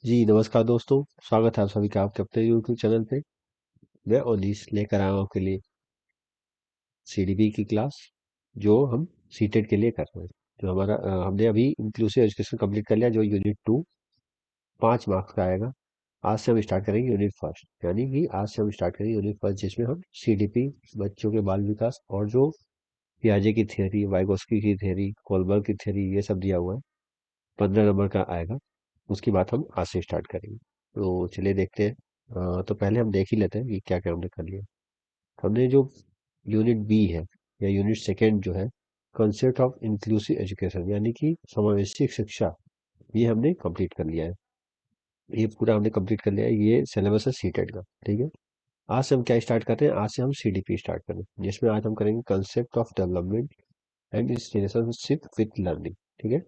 जी नमस्कार दोस्तों। स्वागत है आप सभी का आपके अपने यूट्यूब चैनल पे। मैं ओनिस लेकर आया हूँ आपके लिए सीडीपी की क्लास, जो हम सीटेट के लिए कर रहे हैं। जो हमारा हमने अभी इंक्लूसिव एजुकेशन कंप्लीट कर लिया, जो यूनिट 2 5 मार्क्स का आएगा। आज से हम स्टार्ट करेंगे यूनिट फर्स्ट, यानी कि आज से हम स्टार्ट करेंगे यूनिट फर्स्ट, जिसमें हम सीडीपी, बच्चों के बाल विकास और जो पियाजे की थ्योरी, वाइगोस्की की थ्योरी, कोलबर्ग की थ्योरी, ये सब दिया हुआ है। 15 नंबर का आएगा। उसकी बात हम आज से स्टार्ट करेंगे। तो चलिए देखते हैं। तो पहले हम देख ही लेते हैं कि क्या क्या हमने कर लिया। हमने जो यूनिट बी है, या यूनिट सेकेंड जो है, कॉन्सेप्ट ऑफ इंक्लूसिव एजुकेशन, यानी कि समावेशी शिक्षा, ये हमने कंप्लीट कर लिया है। ये पूरा हमने कंप्लीट कर लिया है। ये सिलेबस है सीटेट का। ठीक है। आज से हम क्या स्टार्ट करते हैं? आज से हम सीडीपी स्टार्ट करें, जिसमें आज हम करेंगे concept of development and it's relationship with learning. ठीक है।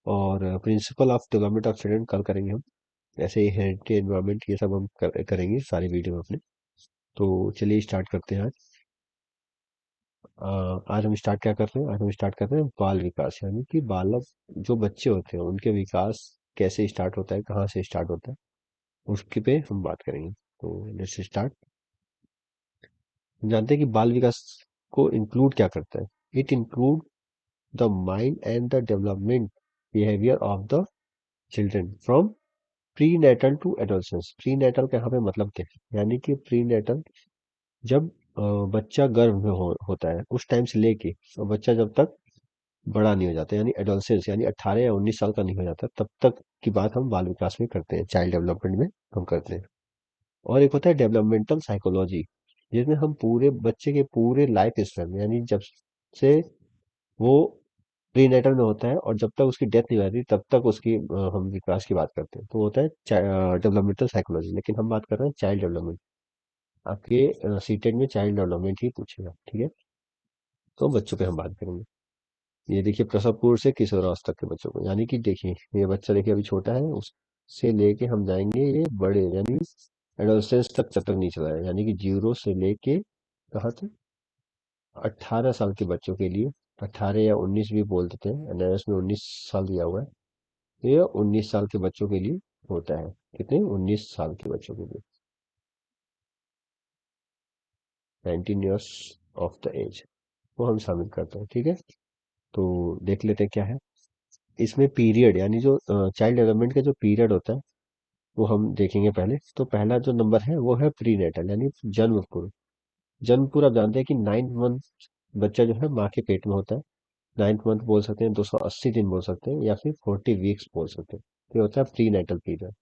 और principle of development of children कल करेंगे हम। ऐसे ही हेरिटेज एनवायरनमेंट, ये सब हम करेंगे सारी वीडियो में अपने। तो चलिए स्टार्ट करते हैं आज। आज हम स्टार्ट क्या कर रहे हैं? आज हम स्टार्ट कर रहे हैं बाल विकास, यानी कि बालक, जो बच्चे होते हैं उनके विकास कैसे स्टार्ट होता है, कहाँ से स्टार्ट होता है, उसके पे हम बात करेंगे। तो लेट्स स्टार्ट। हम जानते हैं कि बाल विकास को इंक्लूड क्या करता है। It include the mind and the development behaviour of the children from prenatal to adolescence. Prenatal का यहाँ पे मतलब क्या है? यानी कि प्री नेटल, जब बच्चा गर्भ में होता है, उस टाइम से लेके और बच्चा जब तक बड़ा नहीं हो जाता, यानी एडोलसेंस, यानी 18 या 19 साल का नहीं हो जाता, तब तक की बात हम बाल विकास में करते हैं, चाइल्ड डेवलपमेंट में हम करते हैं। और एक होता है डेवलपमेंटल साइकोलॉजी, जिसमें हम पूरे बच्चे के पूरे लाइफ स्टाइल में, यानी जब से वो प्रीनेटल में होता है और जब तक उसकी डेथ नहीं हो जाती, तब तक उसकी हम विकास की बात करते हैं। तो वो होता है डेवलपमेंटल साइकोलॉजी, लेकिन हम बात कर रहे हैं चाइल्ड डेवलपमेंट। आपके सीटेट में चाइल्ड डेवलपमेंट ही पूछेगा। ठीक है। तो बच्चों पे हम बात करेंगे। ये देखिए, प्रसव पूर्व से किशोरावस्था तक के बच्चों को, यानी कि देखिए ये बच्चा देखिए अभी छोटा है, उससे लेके हम जाएंगे ये बड़े, यानी एडोलसेंस तक जब तक नहीं चला है, यानी कि 0 से लेके कहाँ तक? 18 साल के बच्चों के लिए। 18 या 19 भी बोल देते हैं, एनआईएस में 19 साल दिया हुआ है। तो ये 19 साल के बच्चों के लिए होता है। कितने? 19 साल के बच्चों के लिए, 19 ईयर्स ऑफ द एज, वो हम शामिल करते हैं। ठीक है। तो देख लेते हैं क्या है इसमें पीरियड, यानी जो चाइल्ड डेवलपमेंट का जो पीरियड होता है, वो हम देखेंगे पहले। तो पहला जो नंबर है वो है प्री नेटल, यानी जन्म पूर्व। जन्म पूर्व आप जानते हैं कि 9 मंथ बच्चा जो है माँ के पेट में होता है। 9th मंथ बोल सकते हैं, 280 दिन बोल सकते हैं, या फिर 40 वीक्स बोल सकते हैं। तो ये होता है प्री नेटल पीरियड।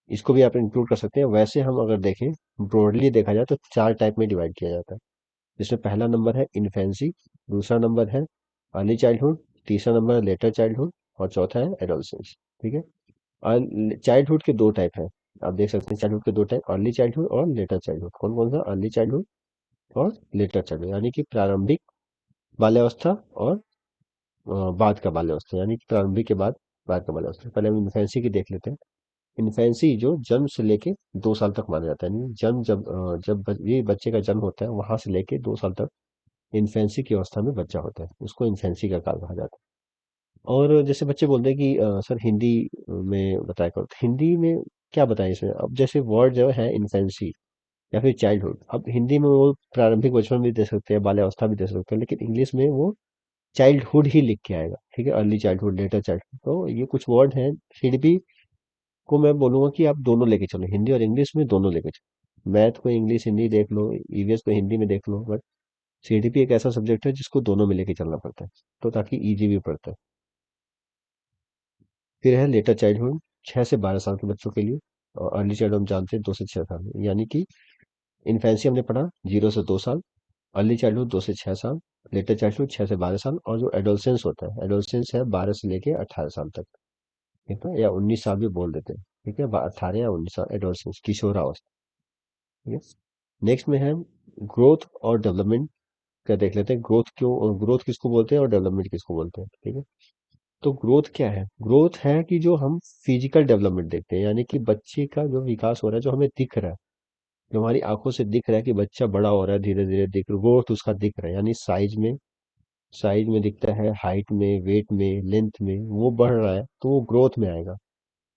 इसको भी आप इंक्लूड कर सकते हैं। वैसे हम अगर देखें, ब्रॉडली देखा जाए तो 4 टाइप में डिवाइड किया जाता है। जिसमें पहला नंबर है इन्फेंसी, दूसरा नंबर है अर्ली चाइल्डहुड, तीसरा नंबर है लेटर चाइल्डहुड, और चौथा है एडोलसेंस। ठीक है। चाइल्डहुड के 2 टाइप हैं। आप देख सकते हैं चाइल्डहुड के 2 टाइप, अर्ली चाइल्डहुड और लेटर चाइल्डहुड। कौन कौन सा? अर्ली चाइल्डहुड और लेटर चाइल्डहुड, यानी कि प्रारंभिक बाल्यावस्था और बाद का बाल्यावस्था, यानी कि प्रारंभिक के बाद का बाल्यावस्था। पहले हम इन्फेंसी की देख लेते हैं। इन्फेंसी जो जन्म से लेके 2 साल तक माना जाता है, यानी जन्म ये बच्चे का जन्म होता है, वहां से लेके 2 साल तक इन्फेंसी की अवस्था में बच्चा होता है, उसको इन्फेंसी का काल कहा जाता है। और जैसे बच्चे बोलते हैं कि सर हिंदी में बताया करो, तो हिंदी में क्या बताएं इसमें? अब जैसे वर्ड जो है इन्फेंसी या फिर चाइल्डहुड, अब हिंदी में वो प्रारंभिक बचपन भी दे सकते हैं, बाल्यावस्था भी दे सकते हैं, लेकिन इंग्लिश में वो चाइल्डहुड ही लिख के आएगा। ठीक है। अर्ली चाइल्डहुड, लेटर चाइल्डहुड, तो ये कुछ वर्ड हैं। सीडीपी को मैं बोलूंगा कि आप दोनों लेके चलो, हिंदी और इंग्लिश में दोनों लेके चलो। मैथ को इंग्लिश हिंदी देख लो, ईवीएस को हिंदी में देख लो, बट सीडीपी एक ऐसा सब्जेक्ट है जिसको दोनों में लेके चलना पड़ता है, तो ताकि इजी भी पड़ता है। फिर है लेटर चाइल्डहुड, 6 से 12 साल के बच्चों के लिए। और अर्ली चाइल्ड हम जानते हैं 2 से 6 साल, यानी कि इन्फेंसी हमने पढ़ा 0 से 2 साल, अर्ली चाइल्डहुड 2 से 6 साल, लेटर चाइल्डहुड 6 से 12 साल, और जो एडोलसेंस होता है, एडोलसेंस है 12 से लेके 18 साल तक। ठीक है। या 19 साल भी बोल देते हैं। ठीक है। 18 या 19 साल एडोलसेंस, किशोरावस्था। ठीक है। नेक्स्ट में है ग्रोथ और डेवलपमेंट का देख लेते हैं। ग्रोथ क्यों, ग्रोथ किसको बोलते हैं और डेवलपमेंट किसको बोलते हैं? ठीक है। तो ग्रोथ क्या है? ग्रोथ है कि जो हम फिजिकल डेवलपमेंट देखते हैं, यानी कि बच्चे का जो विकास हो रहा है, जो हमें दिख रहा है, जो हमारी आंखों से दिख रहा है कि बच्चा बड़ा हो रहा है, धीरे धीरे दिख रहा है, ग्रोथ उसका दिख रहा है, यानी साइज में दिखता है, हाइट में, वेट में, लेंथ में वो बढ़ रहा है, तो वो ग्रोथ में आएगा।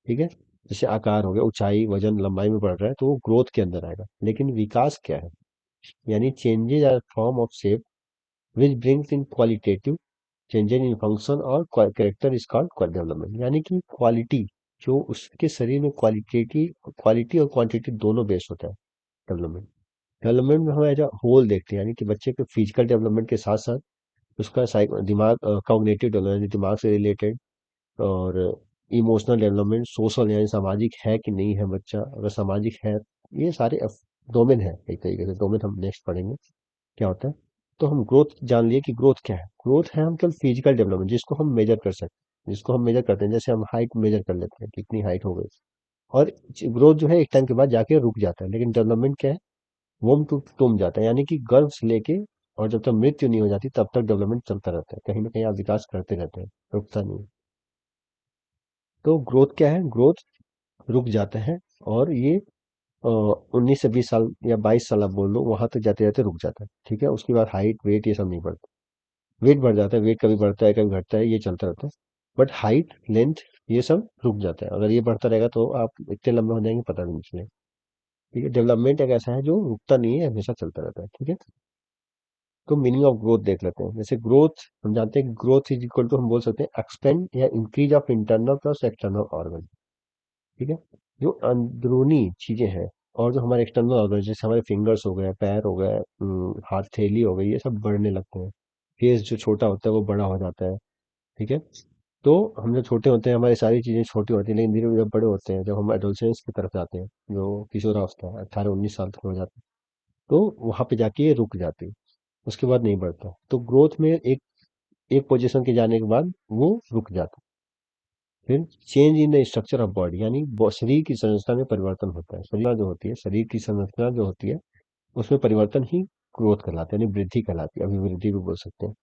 ठीक है। जैसे आकार हो गया, ऊंचाई, वजन, लंबाई में बढ़ रहा है तो वो ग्रोथ के अंदर आएगा। लेकिन विकास क्या है? यानी changes are form of shape which brings in qualitative changes in function और कैरेक्टर इज कॉल्ड डेवलपमेंट। यानी कि क्वालिटी, जो उसके शरीर में क्वालिटी और क्वांटिटी दोनों बेस होता है डेवलपमेंट। डेवलपमेंट में हम एज अ होल देखते हैं, यानी कि बच्चे के फिजिकल डेवलपमेंट के साथ साथ उसका दिमाग, कॉग्निटिव डेवलपमेंट, दिमाग से रिलेटेड, और इमोशनल डेवलपमेंट, सोशल यानी सामाजिक है कि नहीं है बच्चा, अगर सामाजिक है, ये सारे डोमेन है। एक तरीके से डोमेन हम नेक्स्ट पढ़ेंगे क्या होता है। तो हम ग्रोथ जान लिए कि ग्रोथ क्या है। ग्रोथ है हम केवल फिजिकल डेवलपमेंट जिसको हम मेजर कर सकते हैं, जिसको हम मेजर करते हैं, जैसे हम हाइट मेजर कर लेते हैं कितनी हाइट हो गई। और ग्रोथ जो है एक टाइम के बाद जाके रुक जाता है। लेकिन डेवलपमेंट क्या है? वोम टू टूम जाता है, यानी कि गर्भ से लेके और जब तक मृत्यु नहीं हो जाती तब तक डेवलपमेंट चलता रहता है। कहीं ना कहीं आप विकास करते रहते हैं, रुकता नहीं। तो ग्रोथ क्या है? ग्रोथ रुक जाता है, और ये 19 से 20 साल या 22 साल आप बोल लो, वहां तक जाते जाते रुक जाता है। ठीक है, उसके बाद हाइट वेट ये सब नहीं बढ़ता। वेट बढ़ जाता है, वेट कभी बढ़ता है कभी घटता है, ये चलता रहता है। बट हाइट लेंथ ये सब रुक जाता है। अगर ये बढ़ता रहेगा तो आप इतने लंबे हो जाएंगे पता भी नहीं चलेगा। ठीक है, डेवलपमेंट एक ऐसा है जो रुकता नहीं है, हमेशा चलता रहता है। ठीक है, तो मीनिंग ऑफ ग्रोथ देख लेते हैं। जैसे ग्रोथ हम जानते हैं कि ग्रोथ इज इक्वल टू, हम बोल सकते हैं एक्सपेंड या increase of internal plus external organ. ठीक है, जो अंदरूनी चीजें हैं और जो हमारे एक्सटर्नल ऑर्गन, जैसे हमारे फिंगर्स हो गए, पैर हो गए, हथेली हो गई, ये सब बढ़ने लगते हैं। फेस जो छोटा होता है वो बड़ा हो जाता है। ठीक है, तो हम जब छोटे होते हैं हमारी सारी चीजें छोटी होती हैं, लेकिन धीरे धीरे जब बड़े होते हैं, जब हम एडोलसेंस की तरफ जाते हैं, जो किशोरावस्था है, 18-19 साल तक हो जाते हैं, तो वहां पे जाके ये रुक जाती है। उसके बाद नहीं बढ़ता। तो ग्रोथ में एक एक पोजीशन के जाने के बाद वो रुक जाता है। फिर change in the structure of body, यानी शरीर की संरचना में परिवर्तन होता है। शरीर जो होती है, शरीर की संरचना जो होती है, उसमें परिवर्तन ही ग्रोथ कहलाता है, यानी वृद्धि कहलाती है, अभिवृद्धि भी बोल सकते हैं।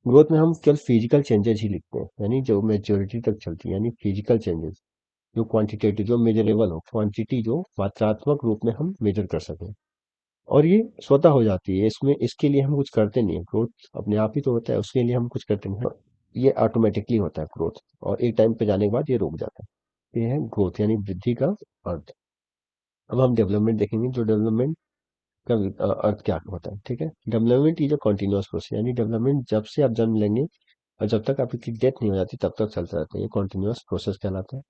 ग्रोथ में हम केवल फिजिकल चेंजेस ही लिखते हैं, यानी जो मेच्योरिटी तक चलती है, यानी फिजिकल चेंजेस जो क्वांटिटेटिव, जो मेजरेबल हो, क्वांटिटी जो मात्रात्मक रूप में हम मेजर कर सकें। और ये स्वतः हो जाती है, इसमें इसके लिए हम कुछ करते नहीं है। ग्रोथ अपने आप ही तो होता है, उसके लिए हम कुछ करते नहीं है। ये ऑटोमेटिकली होता है ग्रोथ, और एक टाइम पे जाने के बाद ये रुक जाता है। ये है ग्रोथ यानी वृद्धि का अर्थ। अब हम डेवलपमेंट देखेंगे, जो डेवलपमेंट का अर्थ क्या होता है। ठीक है, development is a continuous process, यानी डेवलपमेंट जब से आप जन्म लेंगे और जब तक आपकी डेथ नहीं हो जाती तब तक चलता रहता है, ये कंटिन्यूअस प्रोसेस कहलाता है।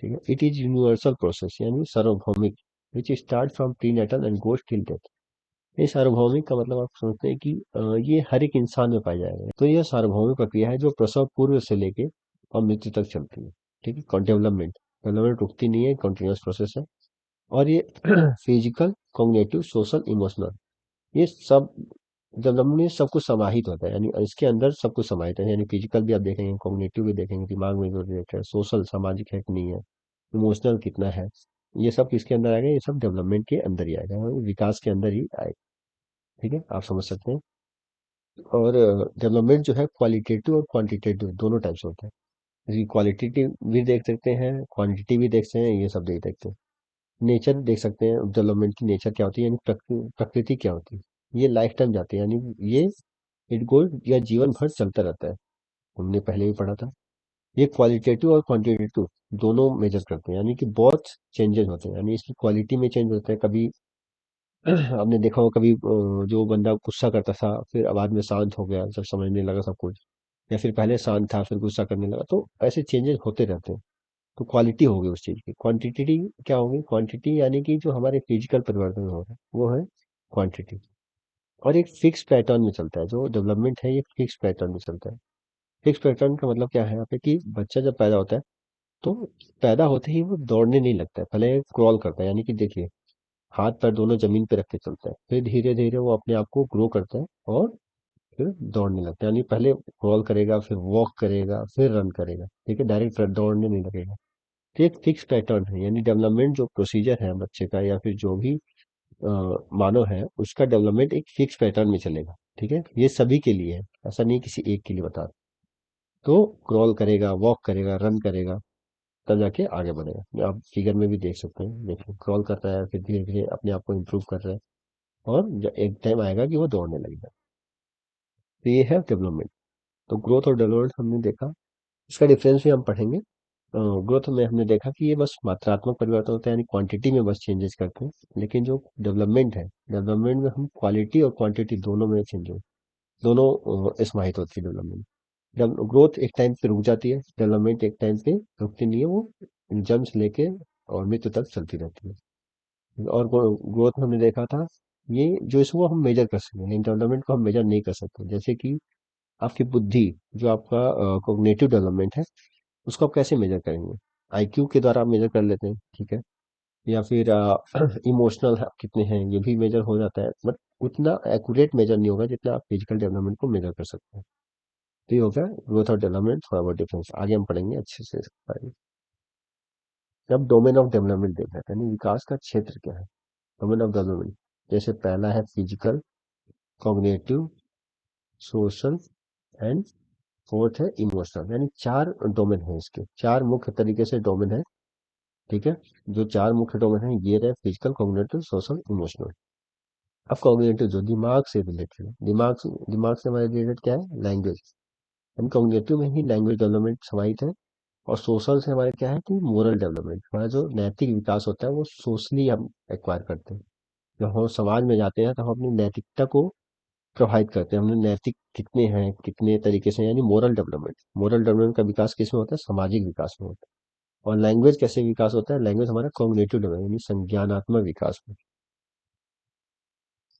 ठीक है, इट इज यूनिवर्सल प्रोसेस, यानी सार्वभौमिक, which start from prenatal and goes till death. ये सार्वभौमिक का मतलब आप समझते हैं कि ये हर एक इंसान में पाया जाएगा। तो यह सार्वभौमिक प्रक्रिया है जो प्रसव पूर्व से लेके और मृत्यु तक चलती है। ठीक है, डेवलपमेंट डेवलपमेंट रुकती नहीं है, कंटिन्यूअस प्रोसेस है। और ये फिजिकल, कॉग्निटिव, सोशल, इमोशनल, ये सब डेवलपमेंट में सब कुछ समाहित होता है, यानी इसके अंदर सब कुछ समाहित है। यानी फिजिकल भी आप देखेंगे, कॉग्निटिव भी देखेंगे, दिमाग में जो रिलेटेड है, सोशल सामाजिक है कि नहीं है, इमोशनल कितना है, ये सब किसके अंदर आएगा? ये सब डेवलपमेंट के अंदर ही आएगा, विकास के अंदर ही आएगा। ठीक है, आप समझ सकते हैं। और डेवलपमेंट जो है क्वालिटेटिव और क्वांटिटेटिव दोनों टाइप से होता है। जैसे क्वालिटेटिव भी देख सकते हैं, क्वांटिटी भी देख सकते हैं, ये सब देख सकते हैं। नेचर देख सकते हैं, डेवलपमेंट की नेचर क्या होती है, यानी प्रकृति क्या होती है। ये लाइफ टाइम जाती है, यानी ये इट गोल या जीवन भर चलता रहता है। हमने पहले भी पढ़ा था। ये क्वालिटेटिव और क्वांटिटेटिव दोनों मेजर करते हैं, यानी कि बहुत चेंजेस होते हैं। यानी इसकी क्वालिटी में चेंज होता है। कभी आपने देखा हो, कभी जो बंदा गुस्सा करता था फिर बाद में शांत हो गया जब समझने लगा सब कुछ, या फिर पहले शांत था फिर गुस्सा करने लगा, तो ऐसे चेंजेस होते रहते हैं। तो क्वालिटी होगी उस चीज की। क्वांटिटी क्या होगी? क्वांटिटी यानी कि जो हमारे फिजिकल परिवर्तन हो रहा है वो है क्वांटिटी। और एक फिक्स पैटर्न में चलता है, जो डेवलपमेंट है ये फिक्स पैटर्न में चलता है। फिक्स पैटर्न का मतलब क्या है यहाँ पे, कि बच्चा जब पैदा होता है तो पैदा होते ही वो दौड़ने नहीं लगता है, पहले क्रॉल करता है, यानी कि देखिए हाथ पैर दोनों जमीन पे रख के चलता है, फिर धीरे धीरे वो अपने आप को ग्रो करता है और फिर दौड़ने लगता है। यानी पहले क्रॉल करेगा, फिर वॉक करेगा, फिर रन करेगा। ठीक है, डायरेक्ट दौड़ने नहीं लगेगा। तो एक फिक्स पैटर्न है, यानी डेवलपमेंट जो प्रोसीजर है बच्चे का या फिर जो भी मानव है उसका डेवलपमेंट एक फिक्स पैटर्न में चलेगा। ठीक है, ये सभी के लिए है, ऐसा नहीं किसी एक के लिए बता। तो क्रॉल करेगा, वॉक करेगा, रन करेगा, तब जाके आगे बढ़ेगा। आप फिगर में भी देख सकते हैं, देखिए क्रॉल कर रहा है फिर धीरे धीरे अपने आप को इम्प्रूव कर रहा है, और एक टाइम आएगा कि वो दौड़ने लगेगा। तो ये है डेवलपमेंट। तो ग्रोथ और डेवलपमेंट हमने देखा, इसका डिफरेंस भी हम पढ़ेंगे। ग्रोथ में हमने देखा कि ये बस मात्रात्मक परिवर्तन होता है, यानी क्वांटिटी में बस चेंजेस करते हैं। लेकिन जो डेवलपमेंट है, डेवलपमेंट में हम क्वालिटी और क्वांटिटी दोनों में चेंज हो, दोनों समाहित होती है डेवलपमेंट। जब ग्रोथ एक टाइम पे रुक जाती है, डेवलपमेंट एक टाइम पे रुकती नहीं है, वो जन्म से लेके और मृत्यु तक चलती रहती है। और ग्रोथ में हमने देखा था, ये जो इसको हम मेजर कर सकते हैं, डेवलपमेंट को हम मेजर नहीं कर सकते। जैसे कि आपकी बुद्धि, जो आपका कॉग्निटिव डेवलपमेंट है, उसको आप कैसे मेजर करेंगे? आईक्यू के द्वारा आप मेजर कर लेते हैं, ठीक है। या फिर इमोशनल कितने हैं, ये भी मेजर हो जाता है, बट उतना एक्यूरेट मेजर नहीं होगा जितना आप फिजिकल डेवलपमेंट को मेजर कर सकते हैं। तो ये हो गया ग्रोथ और डेवलपमेंट, थोड़ा बहुत डिफरेंस आगे हम पढ़ेंगे अच्छे से आगे। अब डोमेन ऑफ डेवलपमेंट देख रहे हैं, यानी विकास का क्षेत्र क्या है। डोमेन ऑफ डेवलपमेंट, जैसे पहला है physical, cognitive, social and fourth है इमोशनल, यानी चार डोमेन है, इसके चार मुख्य तरीके से डोमेन है, ठीक है। जो चार मुख्य डोमेन है ये रहे, फिजिकल, कॉग्निटिव, सोशल, इमोशनल। अब कॉग्निटिव जो दिमाग से रिलेटेड है, दिमाग से हमारे रिलेटेड क्या है, लैंग्वेज। हम कॉग्निटिव में ही लैंग्वेज डेवलपमेंट समाहित है। और सोशल से हमारे क्या है कि मोरल डेवलपमेंट, हमारा जो नैतिक विकास होता है वो सोशली हम एक्वायर करते हैं। जब हम समाज में जाते हैं तो हम अपनी नैतिकता को प्रभावित करते हैं, हमने नैतिक कितने हैं, कितने तरीके से, यानी मोरल डेवलपमेंट का विकास किस में होता है, सामाजिक विकास में होता है। और लैंग्वेज कैसे विकास होता है, लैंग्वेज हमारा कॉग्निटिव डेवलपमेंट यानी संज्ञानात्मक विकास में।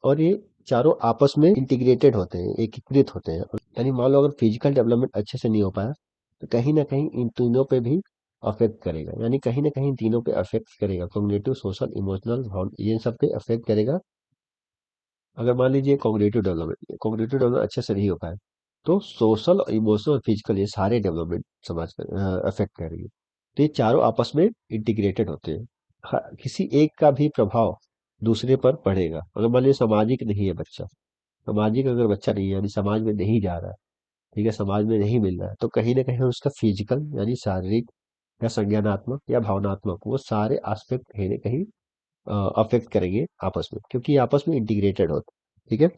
और ये चारों आपस में इंटीग्रेटेड होते हैं, एकीकृत होते हैं। यानी मान लो अगर फिजिकल डेवलपमेंट अच्छे से नहीं हो पाया, तो कहीं ना कहीं इन तीनों पे भी अफेक्ट करेगा, यानी कहीं ना कहीं तीनों पे अफेक्ट करेगा, कॉग्निटिव, सोशल, इमोशनल, ये सब पे अफेक्ट करेगा। अगर मान लीजिए कॉग्निटिव डेवलपमेंट अच्छे से नहीं हो पाया, तो सोशल, इमोशनल और फिजिकल, ये सारे डेवलपमेंट समाज का अफेक्ट करेंगे। तो ये चारों आपस में इंटीग्रेटेड होते हैं। किसी एक का भी प्रभाव दूसरे पर पड़ेगा। अगर मान लीजिए सामाजिक नहीं है बच्चा, सामाजिक अगर बच्चा नहीं है, यानी समाज में नहीं जा रहा है, ठीक है, समाज में नहीं मिल रहा है, तो कहीं ना कहीं उसका फिजिकल यानी शारीरिक या संज्ञानात्मक या भावनात्मक, वो सारे एस्पेक्ट कहीं ना कहीं अफेक्ट करेंगे आपस में, क्योंकि ये आपस में इंटीग्रेटेड होते हैं, ठीक है।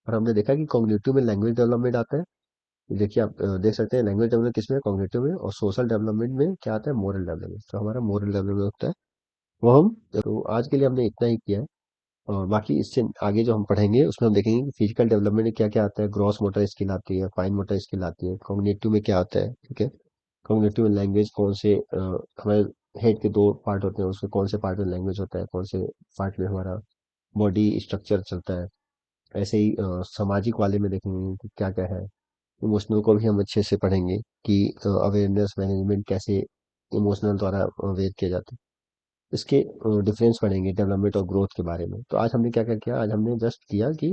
और हमने देखा कि कॉग्निटिव में लैंग्वेज डेवलपमेंट आता है। देखिए आप देख सकते हैं लैंग्वेज डेवलपमेंट किसमें, कॉग्निटिव में। और सोशल डेवलपमेंट में क्या आता है, मोरल डेवलपमेंट। तो हमारा मोरल डेवलपमेंट होता है वो हम, तो आज के लिए हमने इतना ही किया है। और बाकी इससे आगे जो हम पढ़ेंगे उसमें हम देखेंगे कि फिजिकल डेवलपमेंट में क्या क्या आता है, ग्रॉस मोटर स्किल आती है, फाइन मोटर स्किल आती है, कॉग्निटिव में क्या आता है, ठीक है। कॉग्निटिव में लैंग्वेज कौन से हमारे हेड के दो पार्ट होते हैं, उसमें कौन से पार्ट में लैंग्वेज होता है, कौन से पार्ट में हमारा बॉडी स्ट्रक्चर चलता है। ऐसे ही सामाजिक वाले में देखेंगे कि क्या क्या है। इमोशनल को भी हम अच्छे से पढ़ेंगे कि अवेयरनेस मैनेजमेंट कैसे इमोशनल द्वारा अवेयर किया जाता है। इसके डिफरेंस पढ़ेंगे डेवलपमेंट और ग्रोथ के बारे में। तो आज हमने क्या क्या किया, आज हमने जस्ट किया कि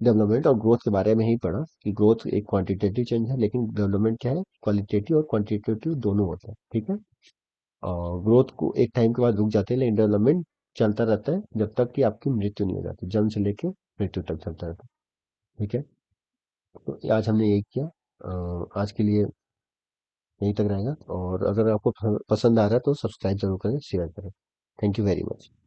डेवलपमेंट और ग्रोथ के बारे में ही पढ़ा कि ग्रोथ एक क्वांटिटेटिव चेंज है, लेकिन डेवलपमेंट क्या है, क्वालिटेटिव और क्वांटिटेटिव दोनों होता है, ठीक है। और ग्रोथ को एक टाइम के बाद रुक जाते हैं, लेकिन डेवलपमेंट चलता रहता है जब तक कि आपकी मृत्यु नहीं हो जाती, जन्म से लेके मृत्यु तक चलता रहता है, ठीक है। तो आज हमने यही किया। आज के लिए यहीं तक रहेगा। और अगर आपको पसंद आ रहा है तो सब्सक्राइब जरूर करें, शेयर करें। Thank you very much.